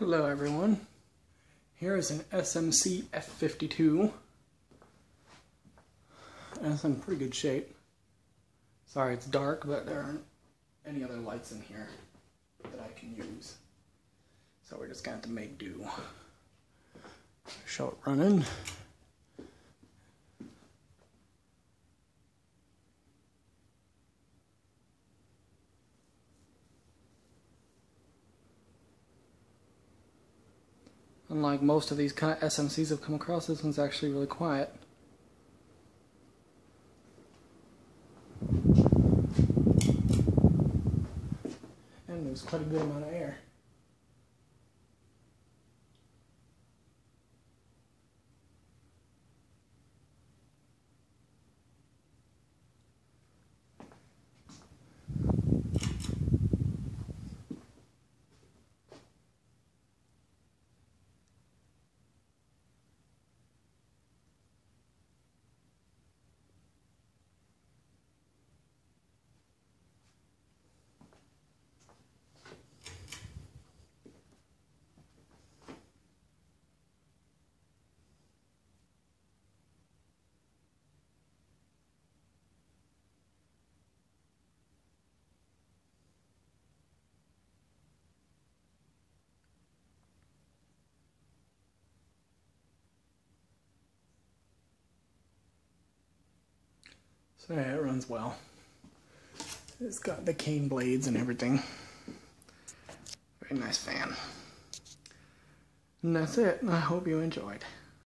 Hello everyone, here is an SMC F52, and it's in pretty good shape. Sorry it's dark, but there aren't any other lights in here that I can use, so we're just gonna have to make do. Show it running. Unlike most of these kind of SMCs I've come across, this one's actually really quiet. And there's quite a good amount of air. So yeah, it runs well. It's got the cane blades and everything. Very nice fan. And that's it. I hope you enjoyed.